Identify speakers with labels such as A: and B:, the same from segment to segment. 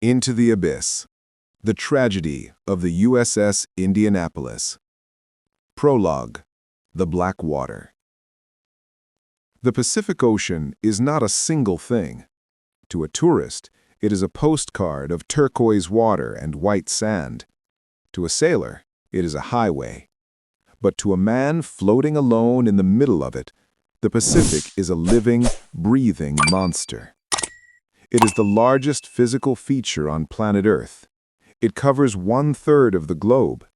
A: Into the Abyss. The Tragedy of the USS Indianapolis. Prologue. The Black Water. The Pacific Ocean is not a single thing. To a tourist, it is a postcard of turquoise water and white sand. To a sailor, it is a highway. But to a man floating alone in the middle of it, the Pacific is a living, breathing monster. It is the largest physical feature on planet Earth. It covers 1/3 of the globe.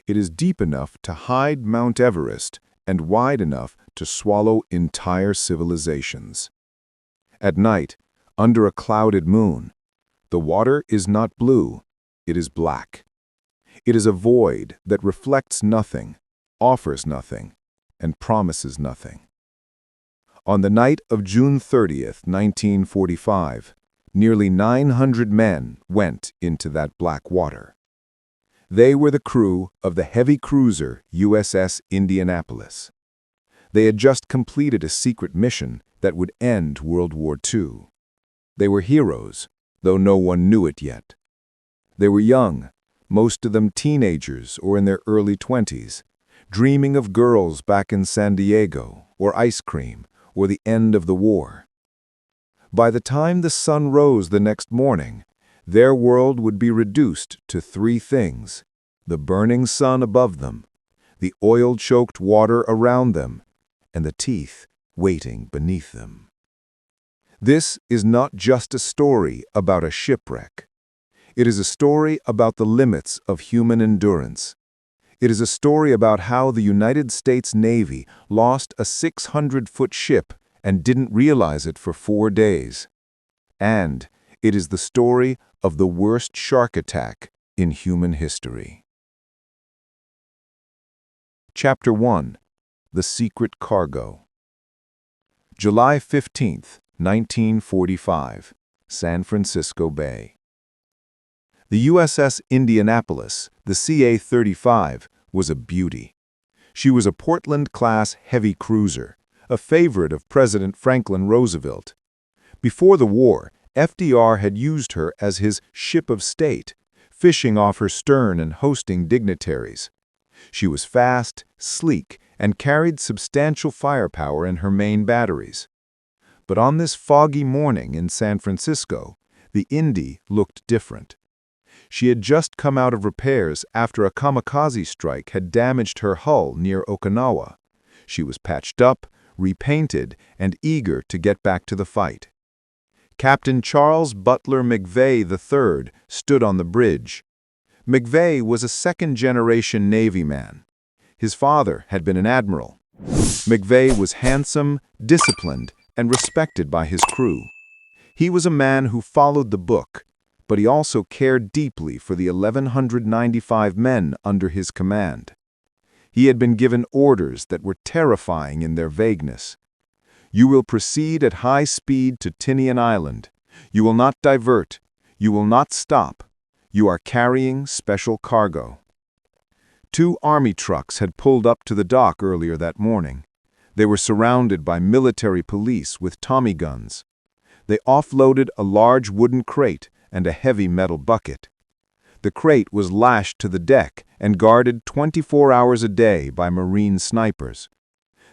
A: It is deep enough to hide Mount Everest and wide enough to swallow entire civilizations. At night, under a clouded moon, the water is not blue, it is black. It is a void that reflects nothing, offers nothing, and promises nothing. On the night of June 30th, 1945, nearly 900 men went into that black water. They were the crew of the heavy cruiser USS Indianapolis. They had just completed a secret mission that would end World War II. They were heroes, though no one knew it yet. They were young, most of them teenagers or in their early 20s, dreaming of girls back in San Diego, or ice cream, or the end of the war. By the time the sun rose the next morning, their world would be reduced to 3 things: the burning sun above them, the oil-choked water around them, and the teeth waiting beneath them. This is not just a story about a shipwreck. It is a story about the limits of human endurance. It is a story about how the United States Navy lost a 600-foot ship and didn't realize it for 4 days. And it is the story of the worst shark attack in human history. Chapter 1. The Secret Cargo. July 15th, 1945, San Francisco Bay. The USS Indianapolis, the CA-35, was a beauty. She was a Portland-class heavy cruiser, a favorite of President Franklin Roosevelt. Before the war, FDR had used her as his ship of state, fishing off her stern and hosting dignitaries. She was fast, sleek, and carried substantial firepower in her main batteries. But on this foggy morning in San Francisco, the Indy looked different. She had just come out of repairs after a kamikaze strike had damaged her hull near Okinawa. She was patched up, repainted, and eager to get back to the fight. Captain Charles Butler McVeigh III stood on the bridge. McVeigh was a second-generation Navy man. His father had been an admiral. McVeigh was handsome, disciplined, and respected by his crew. He was a man who followed the book, but he also cared deeply for the 1,195 men under his command. He had been given orders that were terrifying in their vagueness. You will proceed at high speed to Tinian Island. You will not divert. You will not stop. You are carrying special cargo. 2 army trucks had pulled up to the dock earlier that morning. They were surrounded by military police with Tommy guns. They offloaded a large wooden crate and a heavy metal bucket. The crate was lashed to the deck and guarded 24 hours a day by Marine snipers.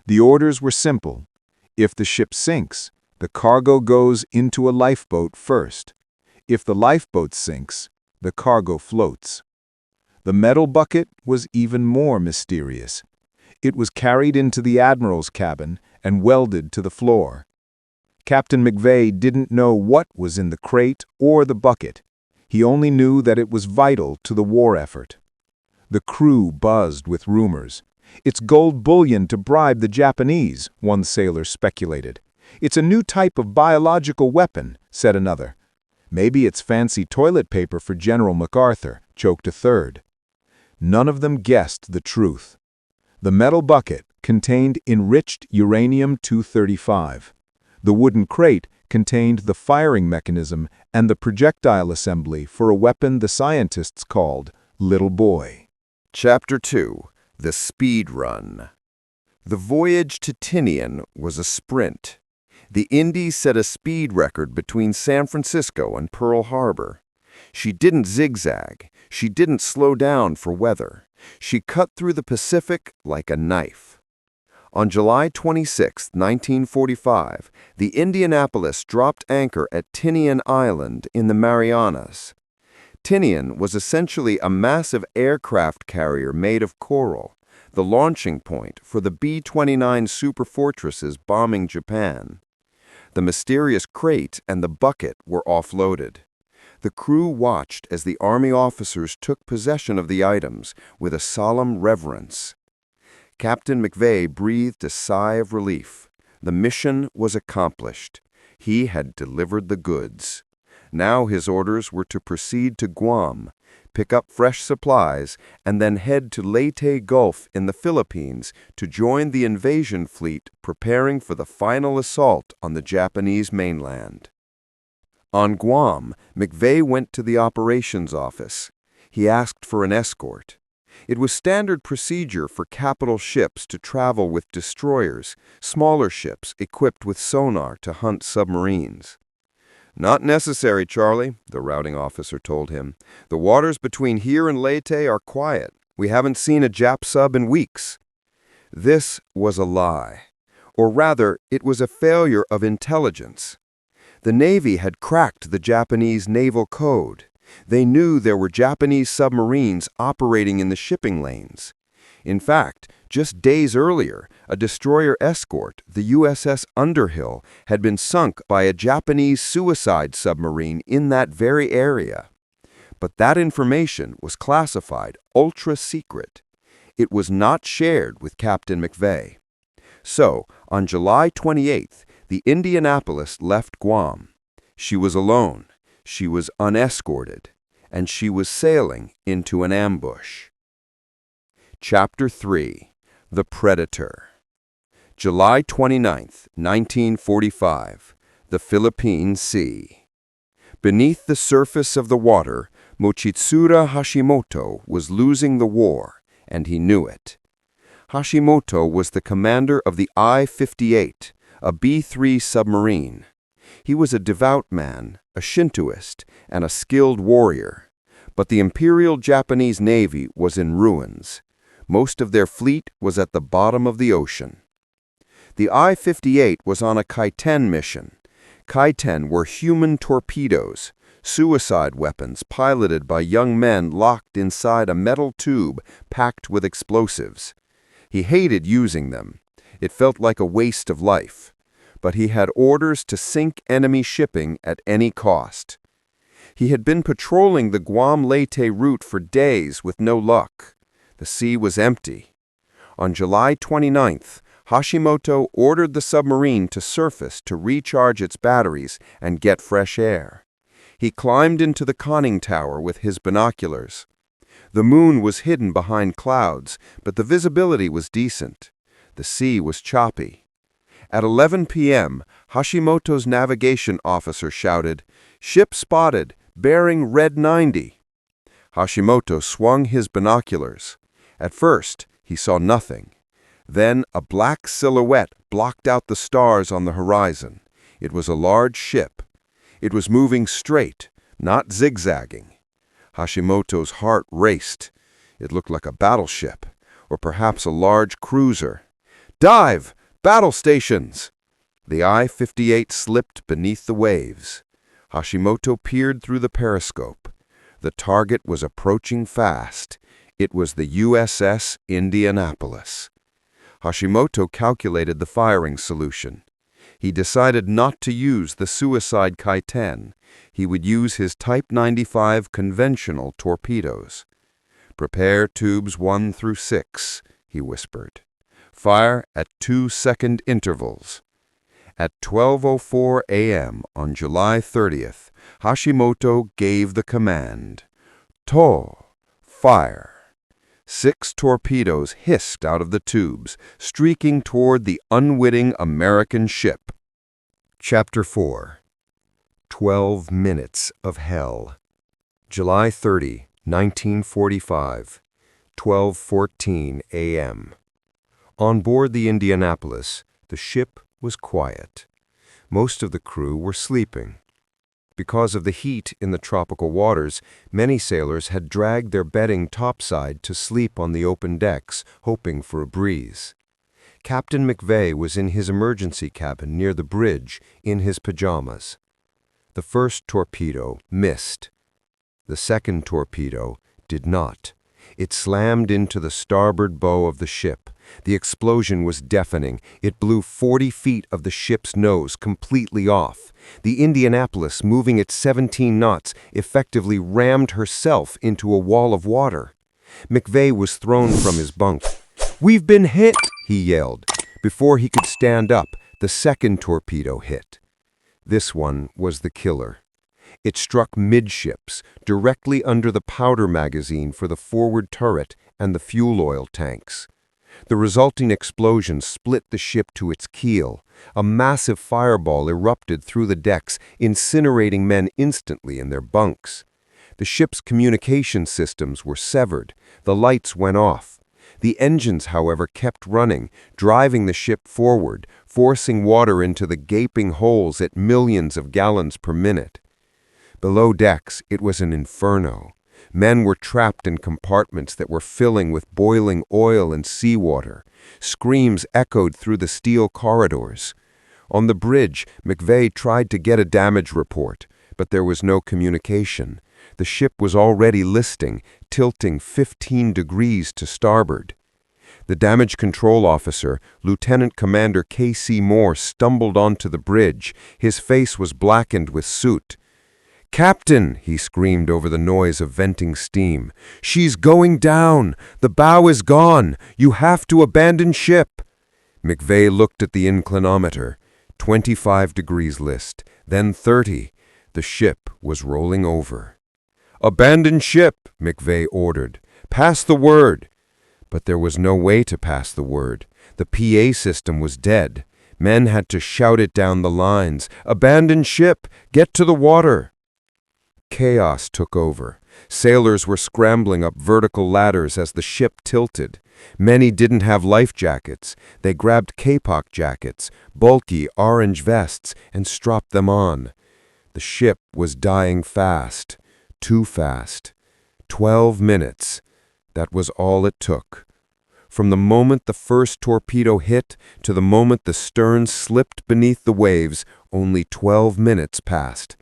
A: The orders were simple. If the ship sinks, the cargo goes into a lifeboat first. If the lifeboat sinks, the cargo floats. The metal bucket was even more mysterious. It was carried into the admiral's cabin and welded to the floor. Captain McVeigh didn't know what was in the crate or the bucket. He only knew that it was vital to the war effort. The crew buzzed with rumors. "It's gold bullion to bribe the Japanese," one sailor speculated. "It's a new type of biological weapon," said another. "Maybe it's fancy toilet paper for General MacArthur," joked a third. None of them guessed the truth. The metal bucket contained enriched uranium-235. The wooden crate contained the firing mechanism and the projectile assembly for a weapon the scientists called Little Boy.
B: Chapter 2. The Speed Run. The voyage to Tinian was a sprint. The Indy set a speed record between San Francisco and Pearl Harbor. She didn't zigzag. She didn't slow down for weather. She cut through the Pacific like a knife. On July 26, 1945, the Indianapolis dropped anchor at Tinian Island in the Marianas. Tinian was essentially a massive aircraft carrier made of coral, the launching point for the B-29 superfortresses bombing Japan. The mysterious crate and the bucket were offloaded. The crew watched as the Army officers took possession of the items with a solemn reverence. Captain McVeigh breathed a sigh of relief. The mission was accomplished. He had delivered the goods. Now his orders were to proceed to Guam, pick up fresh supplies, and then head to Leyte Gulf in the Philippines to join the invasion fleet preparing for the final assault on the Japanese mainland. On Guam, McVeigh went to the operations office. He asked for an escort. It was standard procedure for capital ships to travel with destroyers, smaller ships equipped with sonar to hunt submarines. "Not necessary, Charlie," the routing officer told him. "The waters between here and Leyte are quiet. We haven't seen a Jap sub in weeks." This was a lie. Or rather, it was a failure of intelligence. The Navy had cracked the Japanese naval code. They knew there were Japanese submarines operating in the shipping lanes. In fact, just days earlier, a destroyer escort, the USS Underhill, had been sunk by a Japanese suicide submarine in that very area. But that information was classified ultra-secret. It was not shared with Captain McVeigh. So, on July 28th, the Indianapolis left Guam. She was alone. She was unescorted, and she was sailing into an ambush. Chapter 3. The Predator. July 29, 1945. The Philippine Sea. Beneath the surface of the water, Mochitsura Hashimoto was losing the war, and he knew it. Hashimoto was the commander of the I-58, a B-3 submarine. He was a devout man, a Shintoist, and a skilled warrior. But the Imperial Japanese Navy was in ruins. Most of their fleet was at the bottom of the ocean. The I-58 was on a Kaiten mission. Kaiten were human torpedoes, suicide weapons piloted by young men locked inside a metal tube packed with explosives. He hated using them. It felt like a waste of life. But he had orders to sink enemy shipping at any cost. He had been patrolling the Guam-Leyte route for days with no luck. The sea was empty. On July 29th, Hashimoto ordered the submarine to surface to recharge its batteries and get fresh air. He climbed into the conning tower with his binoculars. The moon was hidden behind clouds, but the visibility was decent. The sea was choppy. At 11 p.m., Hashimoto's navigation officer shouted, "Ship spotted, bearing red 90." Hashimoto swung his binoculars. At first, he saw nothing. Then a black silhouette blocked out the stars on the horizon. It was a large ship. It was moving straight, not zigzagging. Hashimoto's heart raced. It looked like a battleship, or perhaps a large cruiser. "Dive! Battle stations!" The I-58 slipped beneath the waves. Hashimoto peered through the periscope. The target was approaching fast. It was the USS Indianapolis. Hashimoto calculated the firing solution. He decided not to use the suicide Kaiten. He would use his Type 95 conventional torpedoes. "Prepare tubes 1 through 6, he whispered. "Fire at 2-second intervals." At 12:04 a.m. on July 30th, Hashimoto gave the command. "To! Fire!" 6 torpedoes hissed out of the tubes, streaking toward the unwitting American ship. Chapter 4. 12 Minutes of Hell. July 30, 1945, 12:14 a.m. On board the Indianapolis, the ship was quiet. Most of the crew were sleeping. Because of the heat in the tropical waters, many sailors had dragged their bedding topside to sleep on the open decks, hoping for a breeze. Captain McVeigh was in his emergency cabin near the bridge in his pajamas. The first torpedo missed. The second torpedo did not. It slammed into the starboard bow of the ship. The explosion was deafening. It blew 40 feet of the ship's nose completely off. The Indianapolis, moving at 17 knots, effectively rammed herself into a wall of water. McVeigh was thrown from his bunk. "We've been hit!" he yelled. Before he could stand up, the second torpedo hit. This one was the killer. It struck midships, directly under the powder magazine for the forward turret and the fuel oil tanks. The resulting explosion split the ship to its keel. A massive fireball erupted through the decks, incinerating men instantly in their bunks. The ship's communication systems were severed. The lights went off. The engines, however, kept running, driving the ship forward, forcing water into the gaping holes at millions of gallons per minute. Below decks, it was an inferno. Men were trapped in compartments that were filling with boiling oil and seawater. Screams echoed through the steel corridors. On the bridge, McVeigh tried to get a damage report, but there was no communication. The ship was already listing, tilting 15 degrees to starboard. The damage control officer, Lieutenant Commander K.C. Moore, stumbled onto the bridge. His face was blackened with soot. "Captain," he screamed over the noise of venting steam, "she's going down! The bow is gone! You have to abandon ship!" McVeigh looked at the inclinometer. 25 degrees list, then 30. The ship was rolling over. "Abandon ship," McVeigh ordered. "Pass the word." But there was no way to pass the word. The PA system was dead. Men had to shout it down the lines. "Abandon ship! Get to the water!" Chaos took over. Sailors were scrambling up vertical ladders as the ship tilted. Many didn't have life jackets. They grabbed kapok jackets, bulky orange vests, and stropped them on. The ship was dying fast. Too fast. 12 minutes. That was all it took. From the moment the first torpedo hit to the moment the stern slipped beneath the waves, only 12 minutes passed.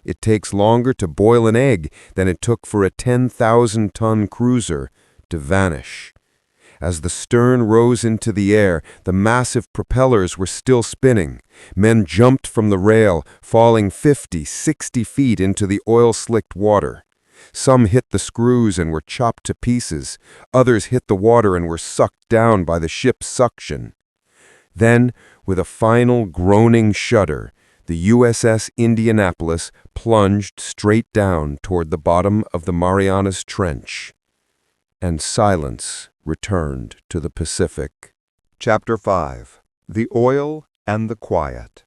B: It takes longer to boil an egg than it took for a 10,000-ton cruiser to vanish. As the stern rose into the air, the massive propellers were still spinning. Men jumped from the rail, falling 50, 60 feet into the oil-slicked water. Some hit the screws and were chopped to pieces. Others hit the water and were sucked down by the ship's suction. Then, with a final groaning shudder, the USS Indianapolis plunged straight down toward the bottom of the Marianas Trench. And silence returned to the Pacific.
A: Chapter 5. The Oil and the Quiet.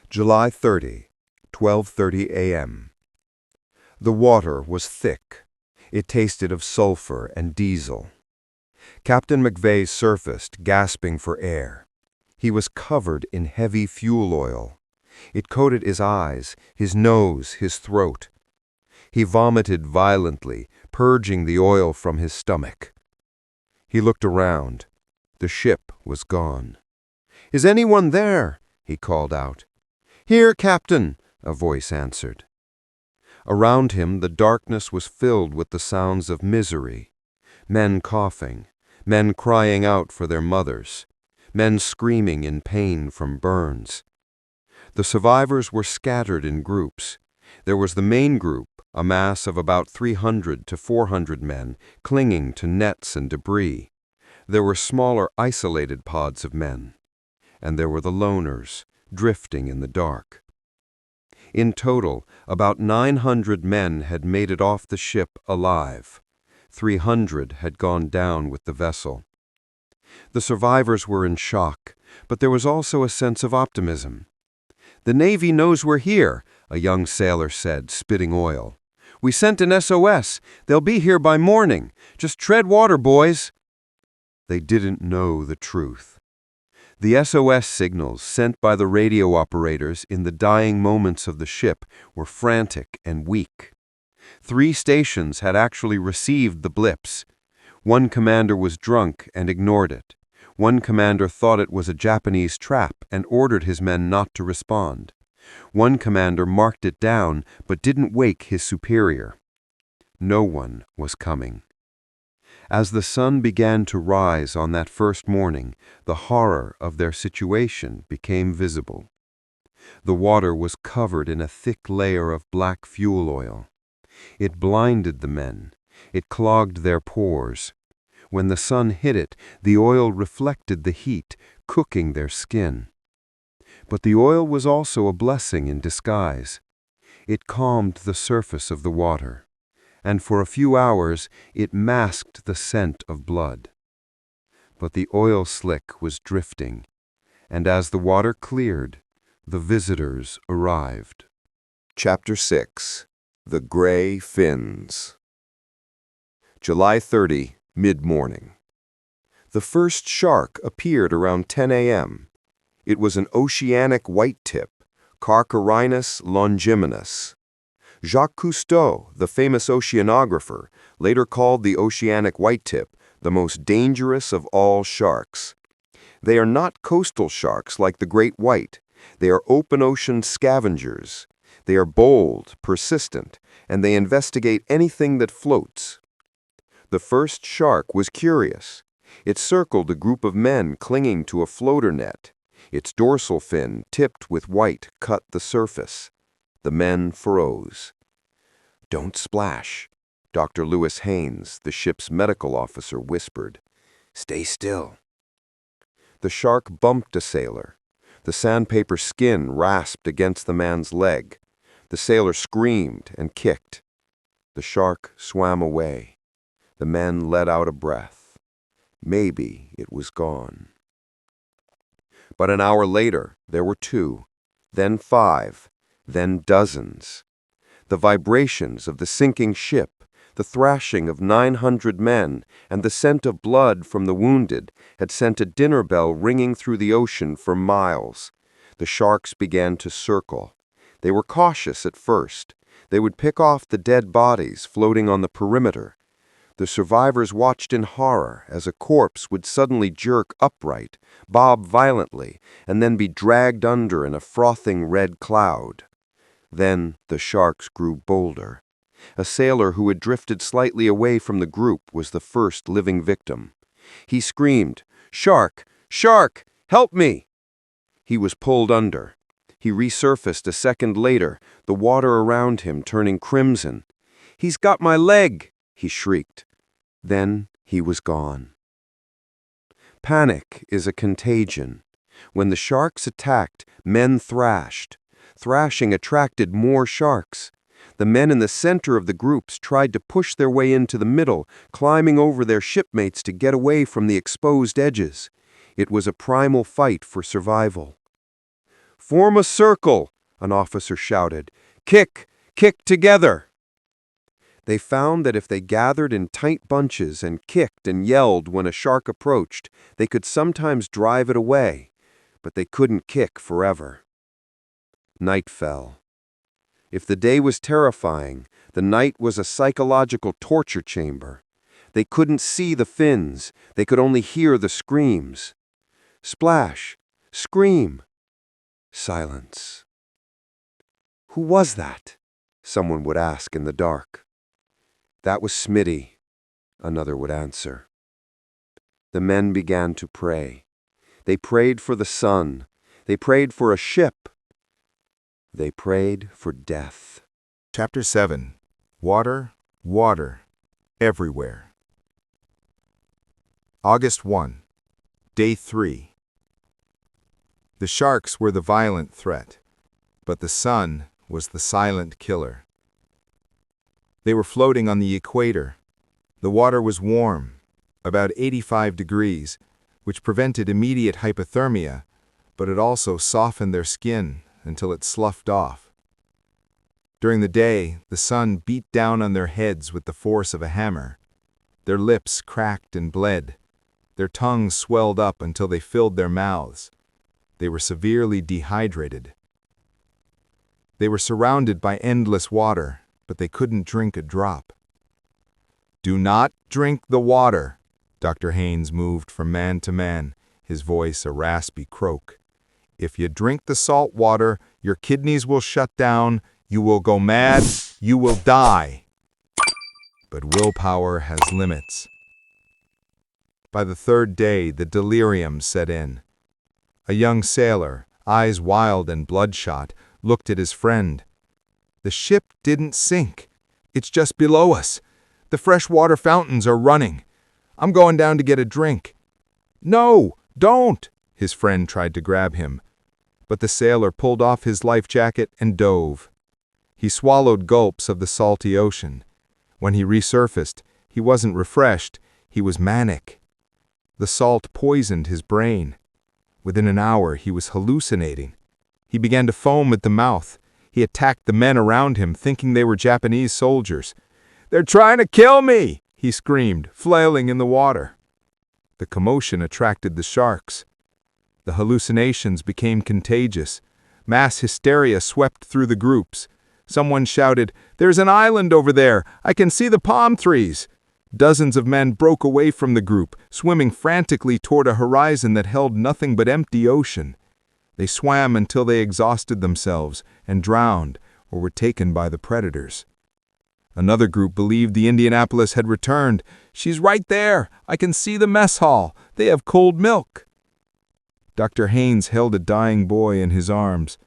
A: July 30, 12:30 a.m. The water was thick. It tasted of sulfur and diesel. Captain McVeigh surfaced, gasping for air. He was covered in heavy fuel oil. It coated his eyes, his nose, his throat. He vomited violently, purging the oil from his stomach. He looked around. The ship was gone. "Is anyone there?" he called out. "Here, Captain," a voice answered. Around him, the darkness was filled with the sounds of misery. Men coughing, men crying out for their mothers, men screaming in pain from burns. The survivors were scattered in groups. There was the main group, a mass of about 300 to 400 men, clinging to nets and debris. There were smaller, isolated pods of men. And there were the loners, drifting in the dark. In total, about 900 men had made it off the ship alive. 300 had gone down with the vessel. The survivors were in shock, but there was also a sense of optimism. "The Navy knows we're here," a young sailor said, spitting oil. "We sent an SOS. They'll be here by morning. Just tread water, boys." They didn't know the truth.
B: The SOS signals sent by the radio operators in the dying moments of the ship were frantic and weak. 3 stations had actually received the blips. One commander was drunk and ignored it. One commander thought it was a Japanese trap and ordered his men not to respond. One commander marked it down but didn't wake his superior. No one was coming. As the sun began to rise on that first morning, the horror of their situation became visible. The water was covered in a thick layer of black fuel oil. It blinded the men. It clogged their pores. When the sun hit it, the oil reflected the heat, cooking their skin. But the oil was also a blessing in disguise. It calmed the surface of the water, and for a few hours it masked the scent of blood. But the oil slick was drifting, and as the water cleared, the visitors arrived.
C: Chapter 6. The Gray Fins. July 30, mid-morning. The first shark appeared around 10 a.m. It was an oceanic white-tip, Carcharinus longimanus. Jacques Cousteau, the famous oceanographer, later called the oceanic white-tip the most dangerous of all sharks. They are not coastal sharks like the great white. They are open-ocean scavengers. They are bold, persistent, and they investigate anything that floats. The first shark was curious. It circled a group of men clinging to a floater net. Its dorsal fin, tipped with white, cut the surface. The men froze. "Don't splash," Dr. Lewis Haynes, the ship's medical officer, whispered. "Stay still." The shark bumped a sailor. The sandpaper skin rasped against the man's leg. The sailor screamed and kicked. The shark swam away. The men let out a breath. Maybe it was gone. But an hour later, there were 2, then 5, then dozens. The vibrations of the sinking ship, the thrashing of 900 men, and the scent of blood from the wounded had sent a dinner bell ringing through the ocean for miles. The sharks began to circle. They were cautious at first. They would pick off the dead bodies floating on the perimeter. The survivors watched in horror as a corpse would suddenly jerk upright, bob violently, and then be dragged under in a frothing red cloud. Then the sharks grew bolder. A sailor who had drifted slightly away from the group was the first living victim. He screamed, "Shark! Shark! Help me!" He was pulled under. He resurfaced a second later, the water around him turning crimson. "He's got my leg!" he shrieked. Then he was gone. Panic is a contagion. When the sharks attacked, men thrashed. Thrashing attracted more sharks. The men in the center of the groups tried to push their way into the middle, climbing over their shipmates to get away from the exposed edges. It was a primal fight for survival. "Form a circle," an officer shouted. "Kick! Kick together!" They found that if they gathered in tight bunches and kicked and yelled when a shark approached, they could sometimes drive it away, but they couldn't kick forever. Night fell. If the day was terrifying, the night was a psychological torture chamber. They couldn't see the fins. They could only hear the screams. Splash! Scream! Silence. "Who was that?" someone would ask in the dark. "That was Smitty," another would answer. The men began to pray. They prayed for the sun. They prayed for a ship. They prayed for death.
A: Chapter 7. Water, water, everywhere. August 1. Day 3. The sharks were the violent threat, but the sun was the silent killer. They were floating on the equator. The water was warm, about 85 degrees, which prevented immediate hypothermia, but it also softened their skin until it sloughed off. During the day, the sun beat down on their heads with the force of a hammer. Their lips cracked and bled. Their tongues swelled up until they filled their mouths. They were severely dehydrated. They were surrounded by endless water, but they couldn't drink a drop. "Do not drink the water." Dr. Haynes moved from man to man, his voice a raspy croak. "If you drink the salt water, your kidneys will shut down, you will go mad, you will die." But willpower has limits. By the third day, the delirium set in. A young sailor, eyes wild and bloodshot, looked at his friend. "The ship didn't sink. It's just below us. The freshwater fountains are running. I'm going down to get a drink." "No, don't!" His friend tried to grab him. But the sailor pulled off his life jacket and dove. He swallowed gulps of the salty ocean. When he resurfaced, he wasn't refreshed, he was manic. The salt poisoned his brain. Within an hour, he was hallucinating. He began to foam at the mouth. He attacked the men around him, thinking they were Japanese soldiers. "They're trying to kill me!" he screamed, flailing in the water. The commotion attracted the sharks. The hallucinations became contagious. Mass hysteria swept through the groups. Someone shouted, "There's an island over there! I can see the palm trees!" Dozens of men broke away from the group, swimming frantically toward a horizon that held nothing but empty ocean. They swam until they exhausted themselves and drowned or were taken by the predators. Another group believed the Indianapolis had returned. "She's right there! I can see the mess hall! They have cold milk!" Dr. Haynes held a dying boy in his arms.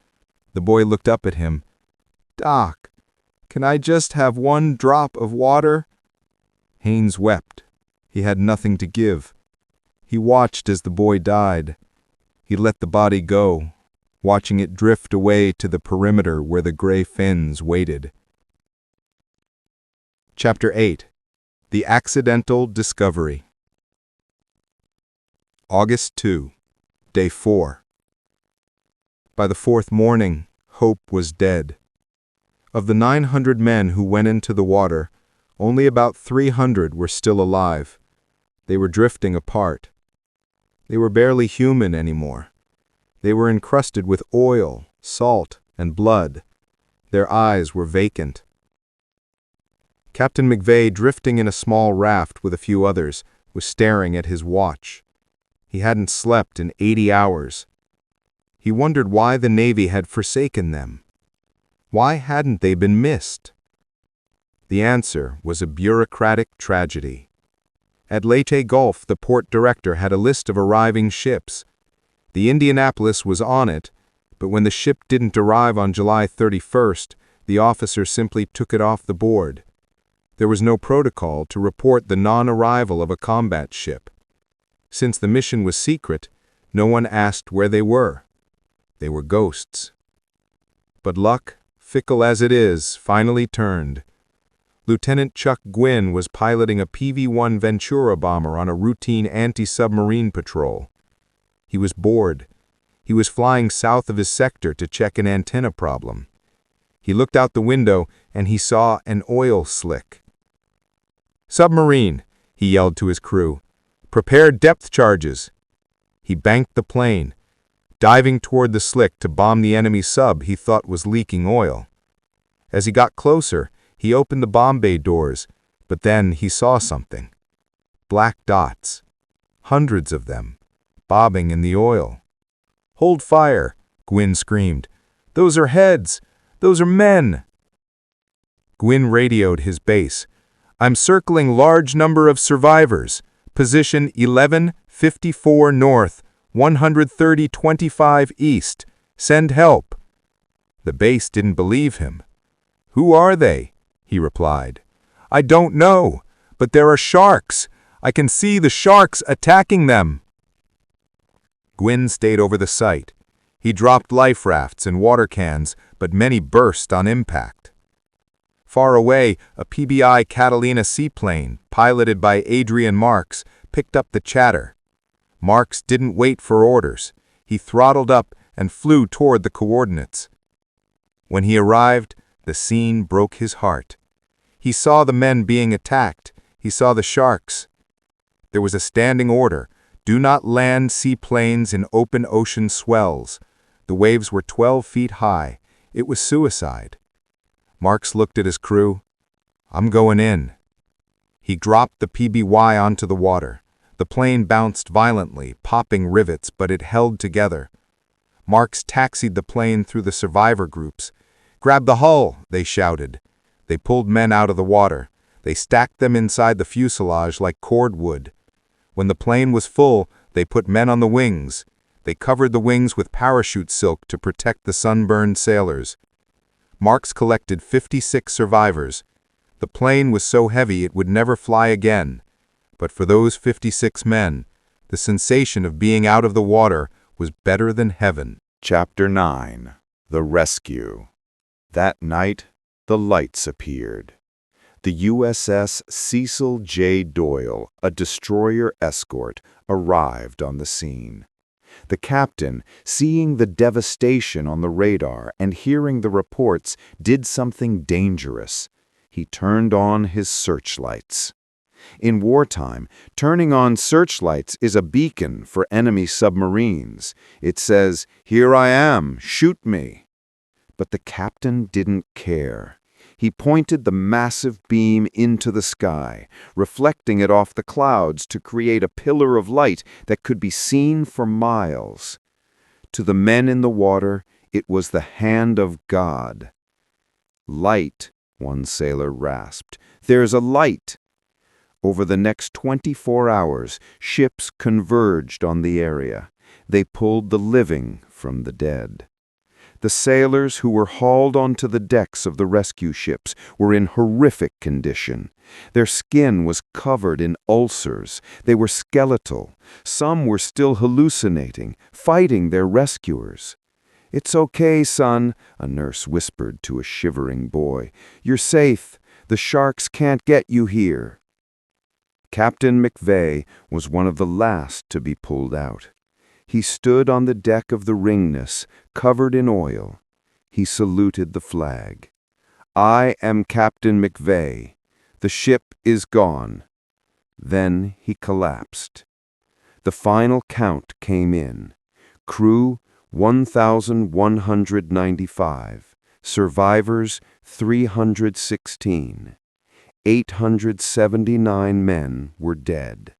A: The boy looked up at him. "Doc, can I just have one drop of water?" Haynes wept. He had nothing to give. He watched as the boy died. He let the body go, watching it drift away to the perimeter where the gray fins waited. Chapter 8. The Accidental Discovery. August 2, Day 4. By the fourth morning, hope was dead. Of the 900 men who went into the water, only about 300 were still alive. They were drifting apart. They were barely human anymore. They were encrusted with oil, salt, and blood. Their eyes were vacant. Captain McVeigh, drifting in a small raft with a few others, was staring at his watch. He hadn't slept in 80 hours. He wondered why the Navy had forsaken them. Why hadn't they been missed? The answer was a bureaucratic tragedy. At Leyte Gulf, the port director had a list of arriving ships. The Indianapolis was on it, but when the ship didn't arrive on July 31st, the officer simply took it off the board. There was no protocol to report the non-arrival of a combat ship. Since the mission was secret, no one asked where they were. They were ghosts. But luck, fickle as it is, finally turned. Lieutenant Chuck Gwynn was piloting a PV-1 Ventura bomber on a routine anti-submarine patrol. He was bored. He was flying south of his sector to check an antenna problem. He looked out the window and he saw an oil slick. "Submarine," he yelled to his crew. "Prepare depth charges." He banked the plane, diving toward the slick to bomb the enemy sub he thought was leaking oil. As he got closer, he opened the bomb bay doors, but then he saw something. Black dots. Hundreds of them, bobbing in the oil. "Hold fire," Gwynn screamed. "Those are heads! Those are men!" Gwynn radioed his base. "I'm circling large number of survivors. Position 1154 north, 130-25 east. Send help." The base didn't believe him. "Who are they?" he replied. "I don't know, but there are sharks. I can see the sharks attacking them." Gwynn stayed over the site. He dropped life rafts and water cans, but many burst on impact. Far away, a PBI Catalina seaplane, piloted by Adrian Marks, picked up the chatter. Marks didn't wait for orders. He throttled up and flew toward the coordinates. When he arrived, the scene broke his heart. He saw the men being attacked. He saw the sharks. There was a standing order. Do not land seaplanes in open ocean swells. The waves were 12 feet high. It was suicide. Marks looked at his crew. I'm going in. He dropped the PBY onto the water. The plane bounced violently, popping rivets, but it held together. Marks taxied the plane through the survivor groups. Grab the hull, they shouted. They pulled men out of the water. They stacked them inside the fuselage like cordwood. When the plane was full, they put men on the wings. They covered the wings with parachute silk to protect the sunburned sailors. Marks collected 56 survivors. The plane was so heavy it would never fly again. But for those 56 men, the sensation of being out of the water was better than heaven.
C: Chapter 9. The Rescue. That night, the lights appeared. The USS Cecil J. Doyle, a destroyer escort, arrived on the scene. The captain, seeing the devastation on the radar and hearing the reports, did something dangerous. He turned on his searchlights. In wartime, turning on searchlights is a beacon for enemy submarines. It says, "Here I am, shoot me." But the captain didn't care. He pointed the massive beam into the sky, reflecting it off the clouds to create a pillar of light that could be seen for miles. To the men in the water, it was the hand of God. "Light," one sailor rasped. "There's a light." Over the next 24 hours, ships converged on the area. They pulled the living from the dead. The sailors who were hauled onto the decks of the rescue ships were in horrific condition. Their skin was covered in ulcers. They were skeletal. Some were still hallucinating, fighting their rescuers. "It's okay, son," a nurse whispered to a shivering boy. "You're safe. The sharks can't get you here." Captain McVeigh was one of the last to be pulled out. He stood on the deck of the Ringness, covered in oil. He saluted the flag. "I am Captain McVeigh. The ship is gone." Then he collapsed. The final count came in. Crew 1,195. Survivors 316. 879 men were dead.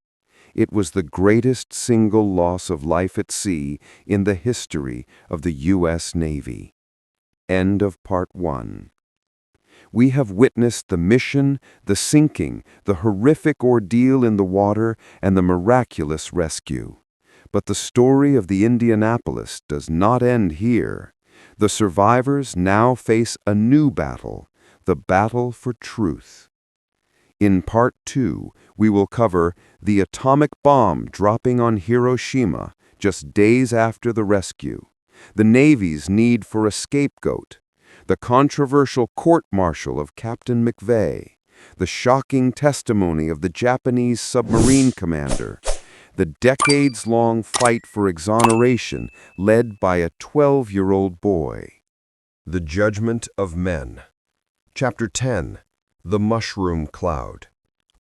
C: It was the greatest single loss of life at sea in the history of the U.S. Navy. End of Part 1. We have witnessed the mission, the sinking, the horrific ordeal in the water, and the miraculous rescue. But the story of the Indianapolis does not end here. The survivors now face a new battle, the battle for truth. In Part 2, we will cover the atomic bomb dropping on Hiroshima just days after the rescue, the Navy's need for a scapegoat, the controversial court-martial of Captain McVeigh, the shocking testimony of the Japanese submarine commander, the decades-long fight for exoneration led by a 12-year-old boy. The Judgment of Men. Chapter 10. The Mushroom Cloud.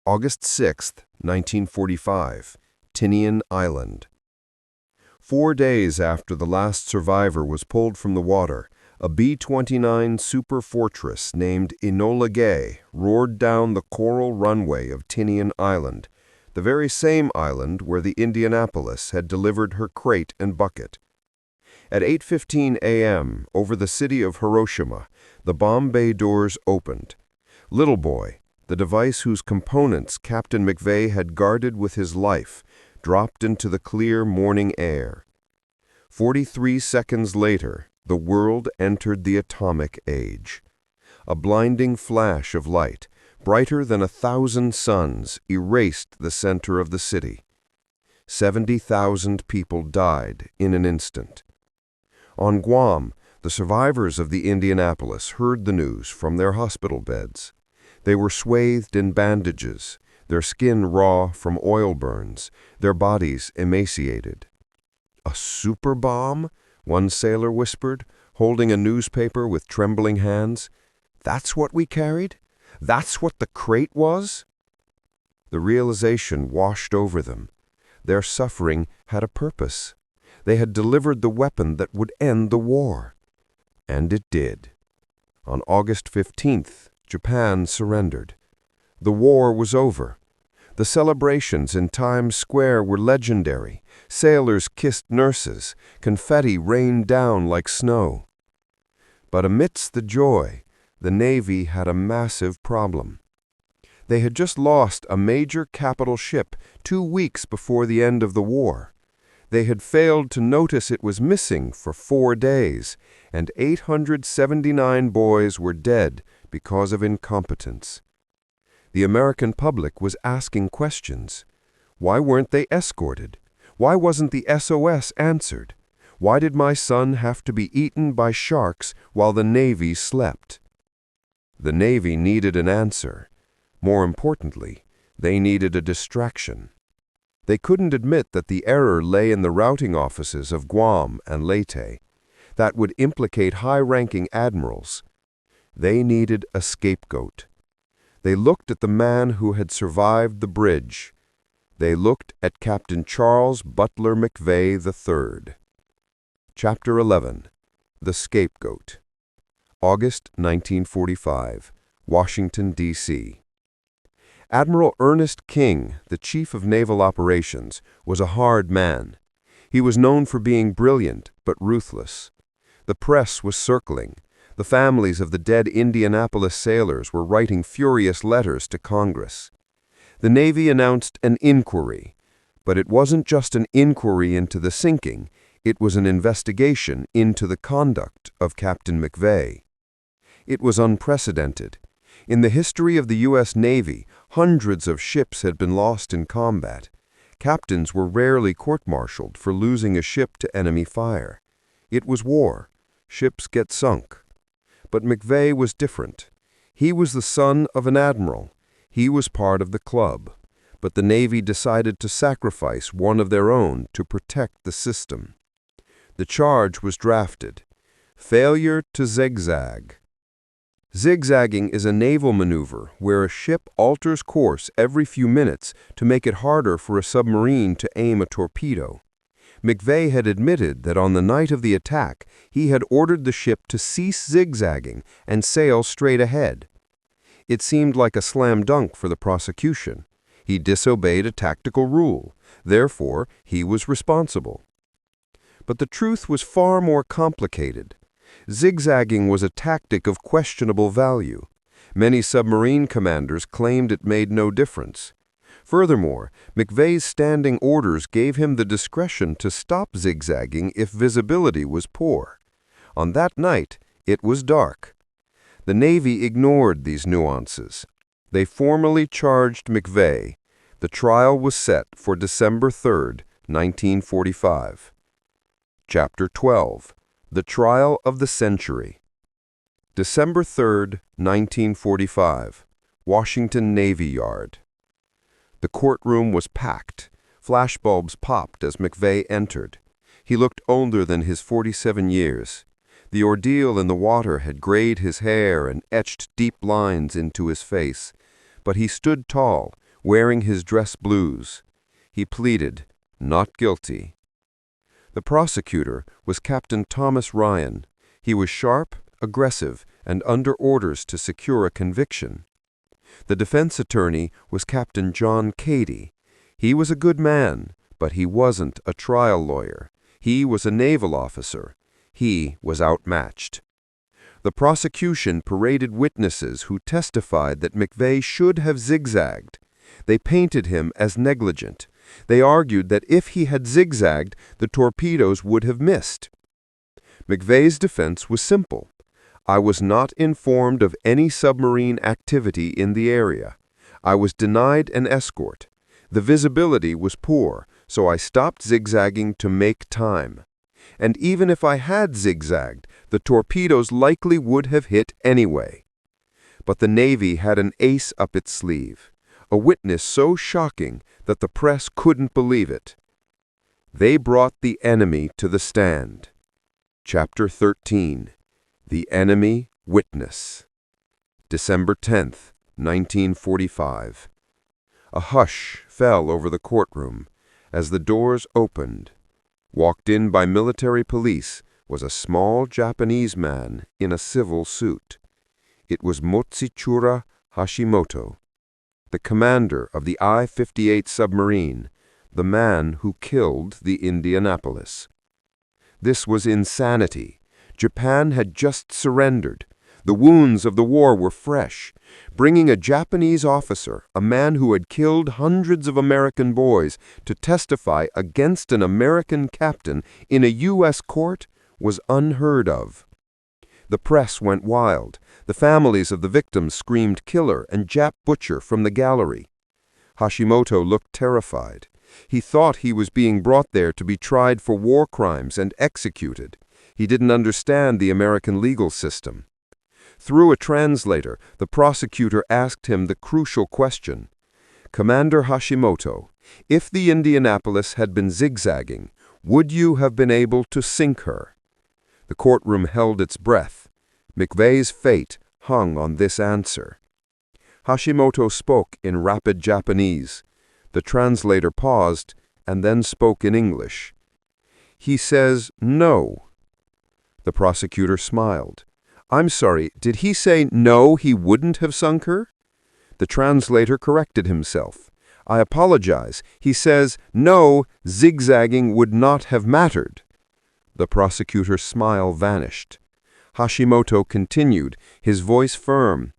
C: August 6, 1945, Tinian Island. 4 days after the last survivor was pulled from the water, a B-29 Super Fortress named Enola Gay roared down the coral runway of Tinian Island, the very same island where the Indianapolis had delivered her crate and bucket. At 8:15 a.m., over the city of Hiroshima, the bomb bay doors opened. Little Boy, the device whose components Captain McVeigh had guarded with his life, dropped into the clear morning air. 43 seconds later, the world entered the atomic age. A blinding flash of light, brighter than 1,000 suns, erased the center of the city. 70,000 people died in an instant. On Guam, the survivors of the Indianapolis heard the news from their hospital beds. They were swathed in bandages, their skin raw from oil burns, their bodies emaciated. "A super bomb?" one sailor whispered, holding a newspaper with trembling hands. "That's what we carried? That's what the crate was?" The realization washed over them.
B: Their suffering had a purpose. They had delivered the weapon that would end the war. And it did. On August 15th, Japan surrendered. The war was over. The celebrations in Times Square were legendary. Sailors kissed nurses. Confetti rained down like snow. But amidst the joy, the Navy had a massive problem. They had just lost a major capital ship 2 weeks before the end of the war. They had failed to notice it was missing for 4 days, and 879 boys were dead because of incompetence. The American public was asking questions. Why weren't they escorted? Why wasn't the SOS answered? Why did my son have to be eaten by sharks while the Navy slept? The Navy needed an answer. More importantly, they needed a distraction. They couldn't admit that the error lay in the routing offices of Guam and Leyte. That would implicate high-ranking admirals. They needed a scapegoat. They looked at the man who had survived the bridge. They looked at Captain Charles Butler McVeigh III. Chapter 11. The Scapegoat. August 1945, Washington, D.C. Admiral Ernest King, the Chief of Naval Operations, was a hard man. He was known for being brilliant but ruthless. The press was circling. The families of the dead Indianapolis sailors were writing furious letters to Congress. The Navy announced an inquiry, but it wasn't just an inquiry into the sinking, it was an investigation into the conduct of Captain McVeigh. It was unprecedented. In the history of the U.S. Navy, hundreds of ships had been lost in combat. Captains were rarely court-martialed for losing a ship to enemy fire. It was war. Ships get sunk. But McVeigh was different. He was the son of an admiral. He was part of the club. But the Navy decided to sacrifice one of their own to protect the system. The charge was drafted: failure to zigzag. Zigzagging is a naval maneuver where a ship alters course every few minutes to make it harder for a submarine to aim a torpedo. McVeigh had admitted that on the night of the attack, he had ordered the ship to cease zigzagging and sail straight ahead. It seemed like a slam dunk for the prosecution. He disobeyed a tactical rule. Therefore, he was responsible. But the truth was far more complicated. Zigzagging was a tactic of questionable value. Many submarine commanders claimed it made no difference. Furthermore, McVeigh's standing orders gave him the discretion to stop zigzagging if visibility was poor. On that night, it was dark. The Navy ignored these nuances. They formally charged McVeigh. The trial was set for December 3, 1945. Chapter 12. The Trial of the Century. December 3, 1945. Washington Navy Yard. The courtroom was packed. Flashbulbs popped as McVeigh entered. He looked older than his 47 years. The ordeal in the water had grayed his hair and etched deep lines into his face. But he stood tall, wearing his dress blues. He pleaded, not guilty. The prosecutor was Captain Thomas Ryan. He was sharp, aggressive, and under orders to secure a conviction. The defense attorney was Captain John Cady. He was a good man, but he wasn't a trial lawyer. He was a naval officer. He was outmatched. The prosecution paraded witnesses who testified that McVeigh should have zigzagged. They painted him as negligent. They argued that if he had zigzagged, the torpedoes would have missed. McVeigh's defense was simple. I was not informed of any submarine activity in the area. I was denied an escort. The visibility was poor, so I stopped zigzagging to make time. And even if I had zigzagged, the torpedoes likely would have hit anyway. But the Navy had an ace up its sleeve, a witness so shocking that the press couldn't believe it. They brought the enemy to the stand. Chapter 13. The Enemy Witness. December 10, 1945. A hush fell over the courtroom.
C: As the doors opened, walked in by military police was a small Japanese man in a civil suit. It was Motsuchura Hashimoto, the commander of the I-58 submarine, the man who killed the Indianapolis. This was insanity. Japan had just surrendered. The wounds of the war were fresh. Bringing a Japanese officer, a man who had killed hundreds of American boys, to testify against an American captain in a U.S. court was unheard of. The press went wild. The families of the victims screamed killer and Jap butcher from the gallery. Hashimoto looked terrified. He thought he was being brought there to be tried for war crimes and executed. He didn't understand the American legal system. Through a translator, the prosecutor asked him the crucial question, "Commander Hashimoto, if the Indianapolis had been zigzagging, would you have been able to sink her?" The courtroom held its breath. McVeigh's fate hung on this answer. Hashimoto spoke in rapid Japanese. The translator paused and then spoke in English. "He says no." The prosecutor smiled. "I'm sorry, did he say no, he wouldn't have sunk her?" The translator corrected himself. "I apologize. He says no, zigzagging would not have mattered." The prosecutor's smile vanished. Hashimoto continued, his voice firm.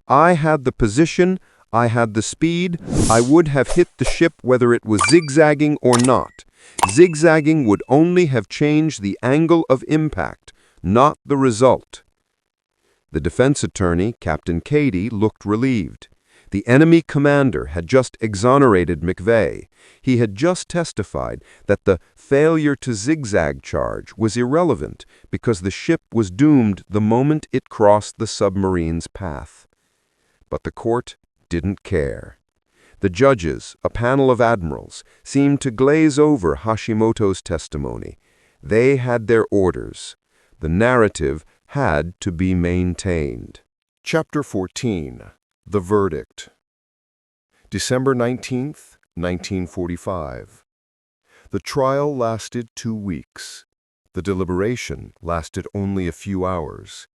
C: "I had the position, I had the speed, I would have hit the ship whether it was zigzagging or not. Zigzagging would only have changed the angle of impact, not the result." The defense attorney, Captain Cady, looked relieved. The enemy commander had just exonerated McVeigh. He had just testified that the failure to zigzag charge was irrelevant because the ship was doomed the moment it crossed the submarine's path. But the court didn't care. The judges, a panel of admirals, seemed to glaze over Hashimoto's testimony. They had their orders. The narrative had to be maintained.
A: Chapter 14. The Verdict. December 19th, 1945. The trial lasted 2 weeks. The deliberation lasted only a few hours.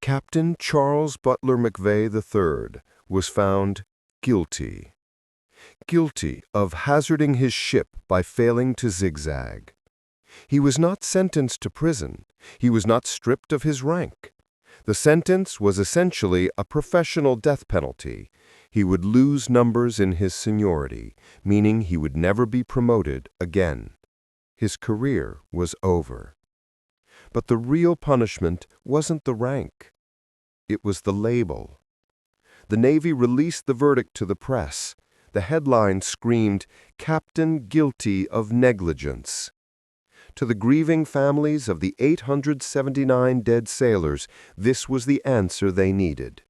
A: Captain Charles Butler McVeigh III was found guilty. Guilty of hazarding his ship by failing to zigzag. He was not sentenced to prison. He was not stripped of his rank. The sentence was essentially a professional death penalty. He would lose numbers in his seniority, meaning he would never be promoted again. His career was over. But the real punishment wasn't the rank. It was the label. The Navy released the verdict to the press. The headline screamed, "Captain guilty of negligence." To the grieving families of the 879 dead sailors, this was the answer they needed.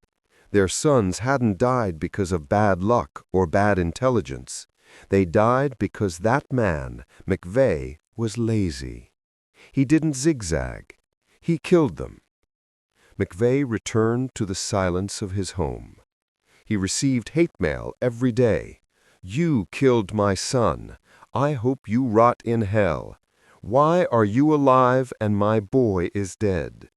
A: Their sons hadn't died because of bad luck or bad intelligence. They died because that man, McVeigh, was lazy. He didn't zigzag. He killed them. McVeigh returned to the silence of his home. He received hate mail every day. "You killed my son. I hope you rot in hell. Why are you alive and my boy is dead?"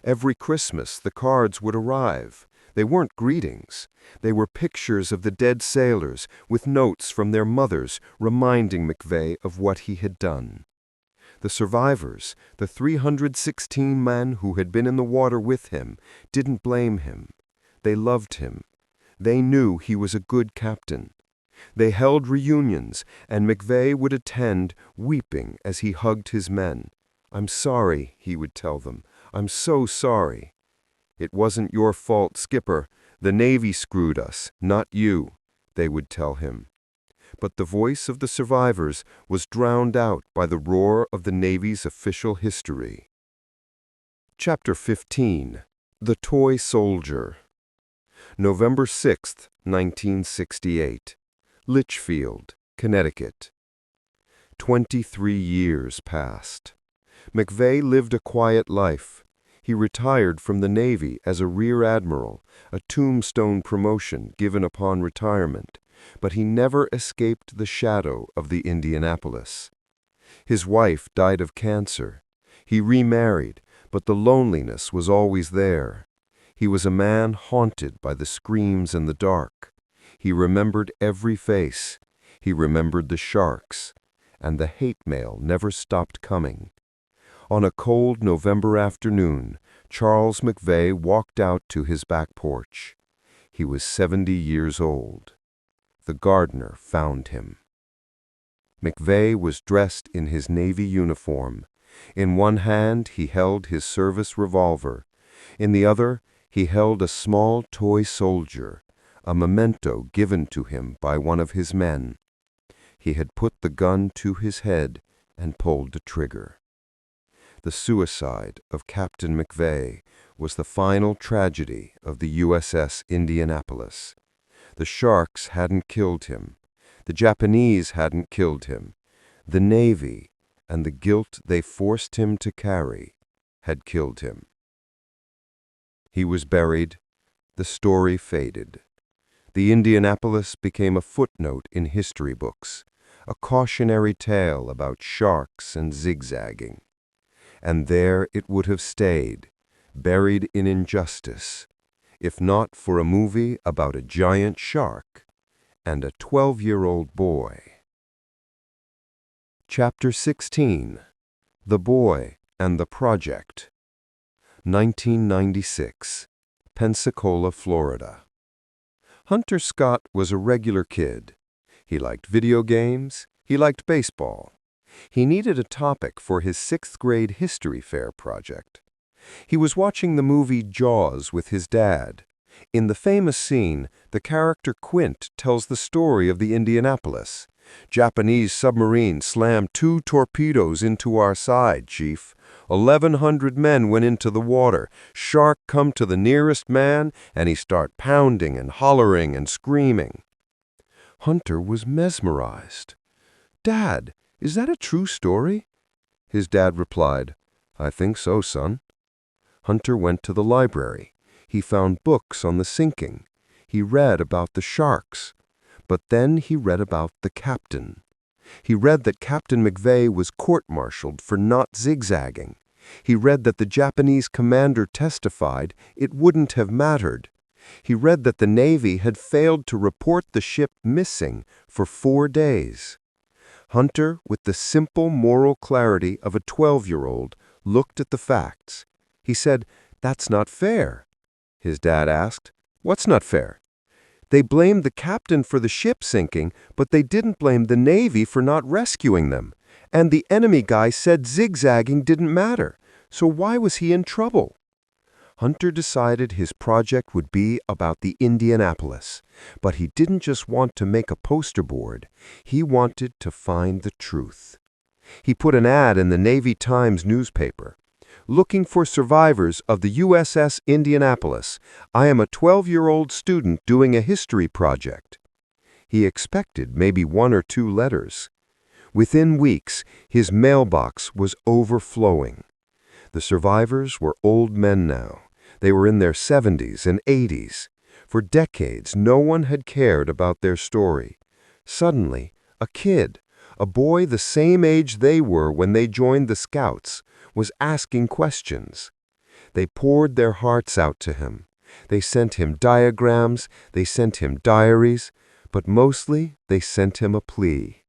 A: Every Christmas, the cards would arrive. They weren't greetings. They were pictures of the dead sailors with notes from their mothers reminding McVeigh of what he had done. The survivors, the 316 men who had been in the water with him, didn't blame him. They loved him. They knew he was a good captain. They held reunions, and McVeigh would attend, weeping as he hugged his men. "I'm sorry," he would tell them. "I'm so sorry." "It wasn't your fault, Skipper. The Navy screwed us, not you," they would tell him. But the voice of the survivors was drowned out by the roar of the Navy's official history. Chapter 15. The Toy Soldier. November 6, 1968. Litchfield, Connecticut. 23 years passed. McVeigh lived a quiet life. He retired from the Navy as a rear admiral, a tombstone promotion given upon retirement,
B: but he never escaped the shadow of the Indianapolis. His wife died of cancer. He remarried, but the loneliness was always there. He was a man haunted by the screams in the dark. He remembered every face. He remembered the sharks, and the hate mail never stopped coming. On a cold November afternoon, Charles McVeigh walked out to his back porch. He was 70 years old. The gardener found him. McVeigh was dressed in his Navy uniform. In one hand he held his service revolver. In the other he held a small toy soldier, a memento given to him by one of his men. He had put the gun to his head and pulled the trigger. The suicide of Captain McVeigh was the final tragedy of the USS Indianapolis. The sharks hadn't killed him. The Japanese hadn't killed him. The Navy and the guilt they forced him to carry had killed him. He was buried. The story faded. The Indianapolis became a footnote in history books, a cautionary tale about sharks and zigzagging. And there it would have stayed, buried in injustice, if not for a movie about a giant shark and a 12-year-old boy. Chapter 16. The Boy and the Project. 1996, Pensacola, Florida. Hunter Scott was a regular kid. He liked video games. He liked baseball. He needed a topic for his 6th grade history fair project. He was watching the movie Jaws with his dad. In the famous scene, the character Quint tells the story of the Indianapolis. "Japanese submarine slammed 2 torpedoes into our side, Chief. 1,100 men went into the water. Shark come to the nearest man, and he start pounding and hollering and screaming." Hunter was mesmerized. "Dad, is that a true story?" His dad replied, "I think so, son." Hunter went to the library. He found books on the sinking. He read about the sharks. But then he read about the captain. He read that Captain McVeigh was court-martialed for not zigzagging. He read that the Japanese commander testified it wouldn't have mattered. He read that the Navy had failed to report the ship missing for 4 days. Hunter, with the simple moral clarity of a 12-year-old, looked at the facts. He said, "That's not fair." His dad asked, "What's not fair?" "They blamed the captain for the ship sinking, but they didn't blame the Navy for not rescuing them. And the enemy guy said zigzagging didn't matter, so why was he in trouble?" Hunter decided his project would be about the Indianapolis, but he didn't just want to make a poster board. He wanted to find the truth. He put an ad in the Navy Times newspaper. "Looking for survivors of the USS Indianapolis. I am a 12-year-old student doing a history project." He expected maybe 1 or 2 letters. Within weeks, his mailbox was overflowing. The survivors were old men now. They were in their 70s and 80s. For decades, no one had cared about their story. Suddenly, a kid, a boy the same age they were when they joined the Scouts, was asking questions. They poured their hearts out to him. They sent him diagrams, they sent him diaries, but mostly they sent him a plea.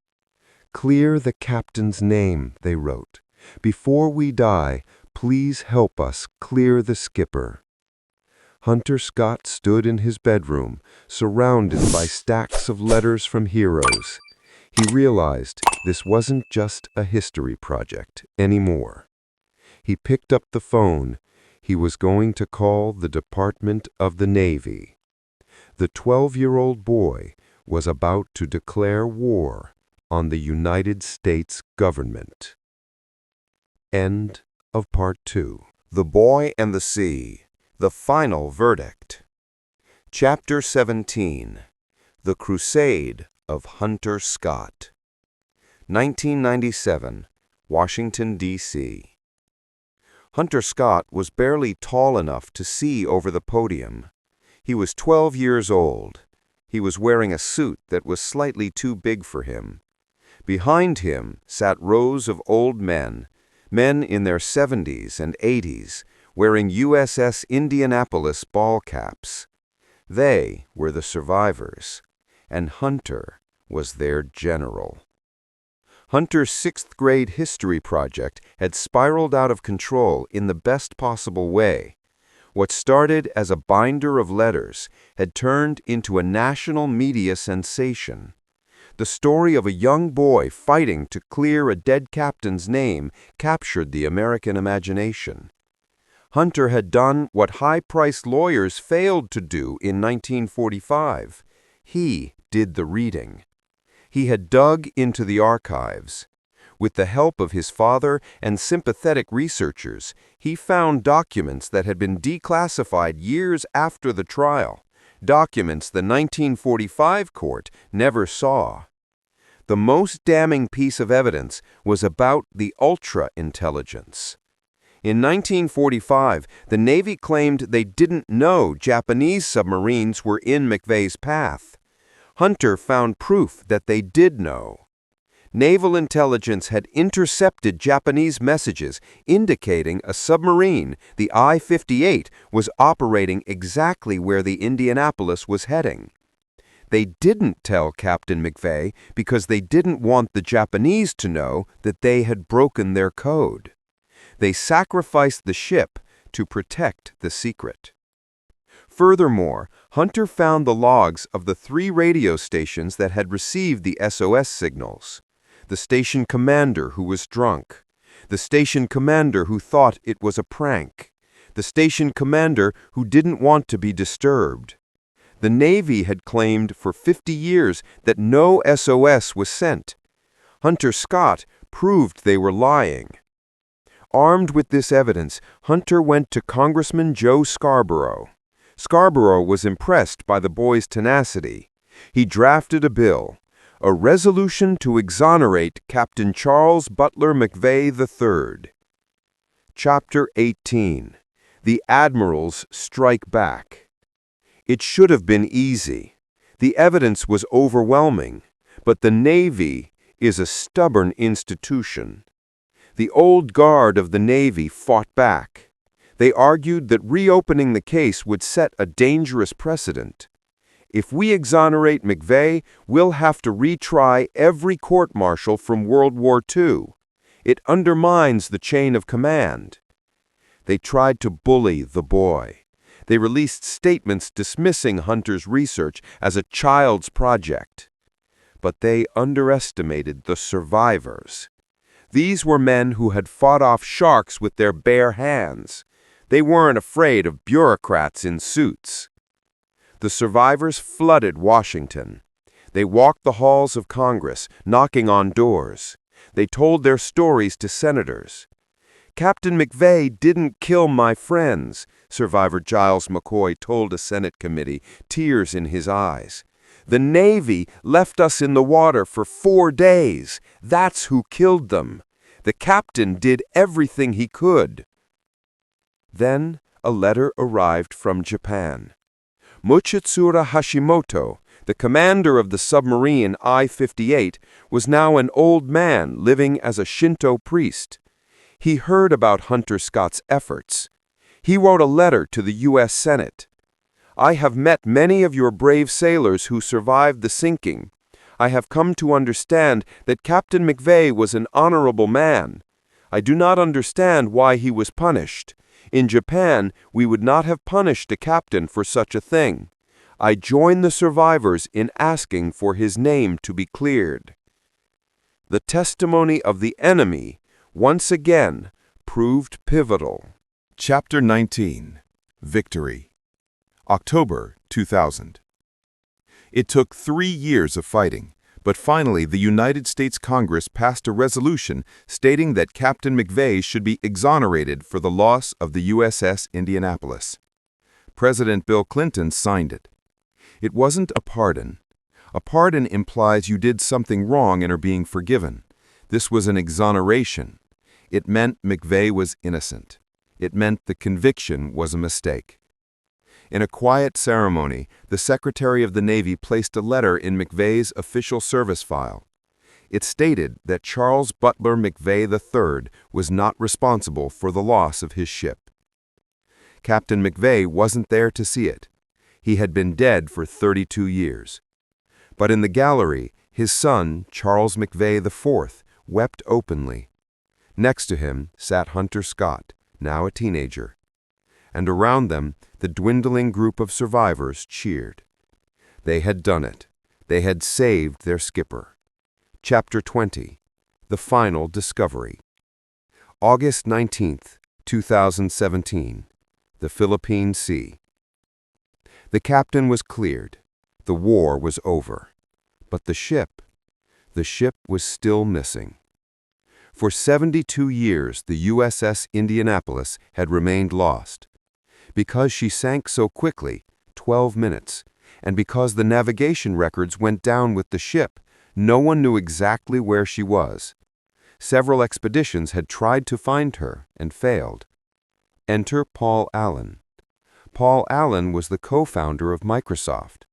B: "Clear the captain's name," they wrote. "Before we die, please help us clear the skipper." Hunter Scott stood in his bedroom, surrounded by stacks of letters from heroes. He realized this wasn't just a history project anymore. He picked up the phone. He was going to call the Department of the Navy. The 12-year-old boy was about to declare war on the United States government. End of Part 2.
C: The Boy and the Sea. The Final Verdict. Chapter 17. The Crusade of Hunter Scott. 1997, Washington, D.C. Hunter Scott was barely tall enough to see over the podium. He was 12 years old.
B: He was wearing a suit that was slightly too big for him. Behind him sat rows of old men, men in their 70s and 80s, wearing USS Indianapolis ball caps. They were the survivors, and Hunter was their general. Hunter's sixth-grade history project had spiraled out of control in the best possible way. What started as a binder of letters had turned into a national media sensation. The story of a young boy fighting to clear a dead captain's name captured the American imagination. Hunter had done what high-priced lawyers failed to do in 1945. He did the reading. He had dug into the archives. With the help of his father and sympathetic researchers, he found documents that had been declassified years after the trial, documents the 1945 court never saw. The most damning piece of evidence was about the ultra-intelligence. In 1945, the Navy claimed they didn't know Japanese submarines were in McVeigh's path. Hunter found proof that they did know. Naval intelligence had intercepted Japanese messages indicating a submarine, the I-58, was operating exactly where the Indianapolis was heading. They didn't tell Captain McVeigh because they didn't want the Japanese to know that they had broken their code. They sacrificed the ship to protect the secret. Furthermore, Hunter found the logs of the 3 radio stations that had received the SOS signals. The station commander who was drunk. The station commander who thought it was a prank. The station commander who didn't want to be disturbed. The Navy had claimed for 50 years that no SOS was sent. Hunter Scott proved they were lying. Armed with this evidence, Hunter went to Congressman Joe Scarborough. Scarborough was impressed by the boy's tenacity. He drafted a bill, a resolution to exonerate Captain Charles Butler McVeigh III. Chapter 18. The Admirals Strike Back. It should have been easy. The evidence was overwhelming, but the Navy is a stubborn institution. The old guard of the Navy fought back. They argued that reopening the case would set a dangerous precedent. If we exonerate McVeigh, we'll have to retry every court-martial from World War II. It undermines the chain of command. They tried to bully the boy. They released statements dismissing Hunter's research as a child's project. But they underestimated the survivors. These were men who had fought off sharks with their bare hands. They weren't afraid of bureaucrats in suits. The survivors flooded Washington. They walked the halls of Congress, knocking on doors. They told their stories to senators. Captain McVeigh didn't kill my friends, survivor Giles McCoy told a Senate committee, tears in his eyes. The Navy left us in the water for 4 days. That's who killed them. The captain did everything he could. Then a letter arrived from Japan. Muchitsura Hashimoto, the commander of the submarine I-58, was now an old man living as a Shinto priest. He heard about Hunter Scott's efforts. He wrote a letter to the U.S. Senate. I have met many of your brave sailors who survived the sinking. I have come to understand that Captain McVeigh was an honorable man. I do not understand why he was punished. In Japan, we would not have punished a captain for such a thing. I join the survivors in asking for his name to be cleared. The testimony of the enemy, once again, proved pivotal.
A: Chapter 19. Victory. October 2000. It took 3 years of fighting, but finally the United States Congress passed a resolution stating that Captain McVeigh should be exonerated for the loss of the USS Indianapolis. President Bill Clinton signed it. It wasn't a pardon. A pardon implies you did something wrong and are being forgiven. This was an exoneration. It meant McVeigh was innocent. It meant the conviction was a mistake.
C: In a quiet ceremony, the Secretary of the Navy placed a letter in McVeigh's official service file. It stated that Charles Butler McVeigh III was not responsible for the loss of his ship. Captain McVeigh wasn't there to see it. He had been dead for 32 years. But in the gallery, his son, Charles McVeigh IV, wept openly. Next to him sat Hunter Scott, now a teenager. And around them, the dwindling group of survivors cheered. They had done it. They had saved their skipper. Chapter 20. The Final Discovery. August 19, 2017. The Philippine Sea. The captain was cleared. The war was over. But the ship was still missing. For 72 years, the USS Indianapolis had remained lost. Because she sank so quickly, 12 minutes, and because the navigation records went down with the ship, no one knew exactly where she was. Several expeditions had tried to find her and failed. Enter Paul Allen. Paul Allen was the co-founder of Microsoft.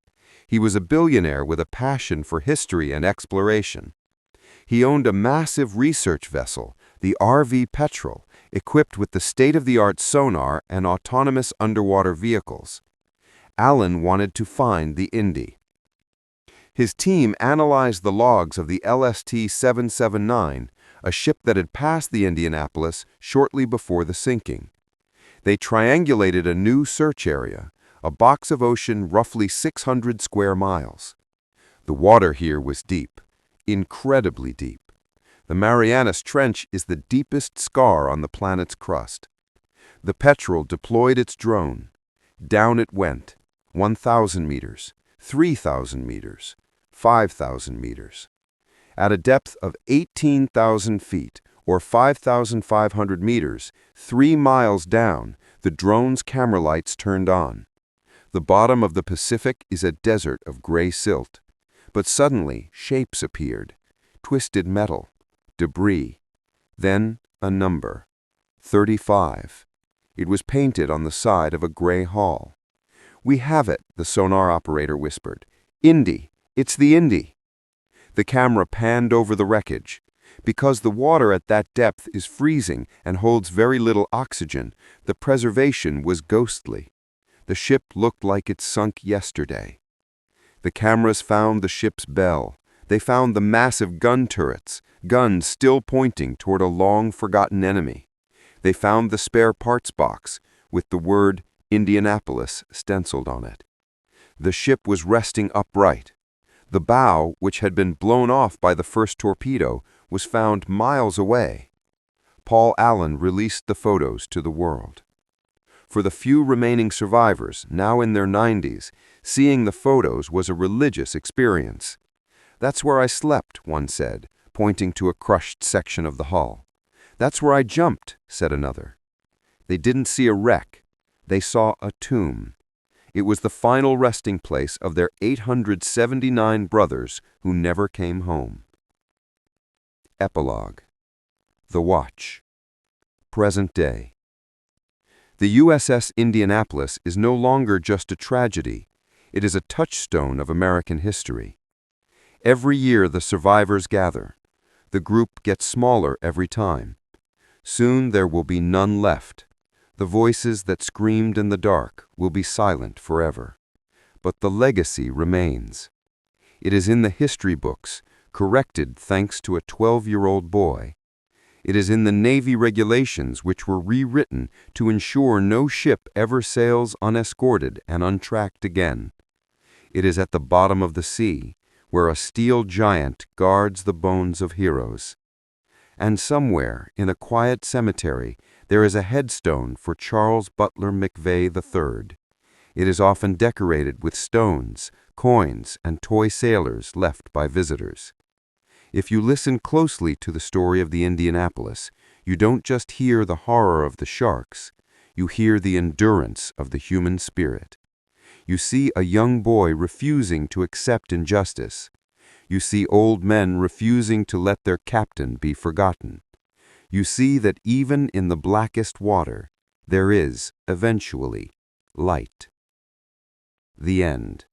C: He was a billionaire with a passion for history and exploration. He owned a massive research vessel, the RV Petrel, equipped with the state-of-the-art sonar and autonomous underwater vehicles. Allen wanted to find the Indy. His team analyzed the logs of the LST-779, a ship that had passed the Indianapolis shortly before the sinking. They triangulated a new search area, a box of ocean roughly 600 square miles. The water here was deep, incredibly deep. The Marianas Trench is the deepest scar on the planet's crust. The Petrel deployed its drone. Down it went, 1,000 meters, 3,000 meters, 5,000 meters. At a depth of 18,000 feet, or 5,500 meters, 3 miles down, the drone's camera lights turned on. The bottom of the Pacific is a desert of gray silt. But suddenly, shapes appeared. Twisted metal. Debris. Then, a number. 35. It was painted on the side of a gray hull. "We have it," the sonar operator whispered. "Indy. It's the Indy." The camera panned over the wreckage. Because the water at that depth is freezing and holds very little oxygen, the preservation was ghostly. The ship looked like it sunk yesterday. The cameras found the ship's bell. They found the massive gun turrets, guns still pointing toward a long-forgotten enemy. They found the spare parts box with the word Indianapolis stenciled on it. The ship was resting upright. The bow, which had been blown off by the first torpedo, was found miles away. Paul Allen released the photos to the world. For the few remaining survivors, now in their 90s, seeing the photos was a religious experience. "That's where I slept," one said, pointing to a crushed section of the hull. "That's where I jumped," said another. They didn't see a wreck. They saw a tomb. It was the final resting place of their 879 brothers who never came home. Epilogue. The Watch. Present day. The USS Indianapolis is no longer just a tragedy. It is a touchstone of American history. Every year the survivors gather. The group gets smaller every time. Soon there will be none left. The voices that screamed in the dark will be silent forever. But the legacy remains. It is in the history books, corrected thanks to a 12-year-old boy. It is in the Navy regulations which were rewritten to ensure no ship ever sails unescorted and untracked again. It is at the bottom of the sea, where a steel giant guards the bones of heroes. And somewhere, in a quiet cemetery, there is a headstone for Charles Butler McVeigh III. It is often decorated with stones, coins, and toy sailors left by visitors. If you listen closely to the story of the Indianapolis, you don't just hear the horror of the sharks, you hear the endurance of the human spirit. You see a young boy refusing to accept injustice. You see old men refusing to let their captain be forgotten. You see that even in the blackest water, there is, eventually, light.
B: The end.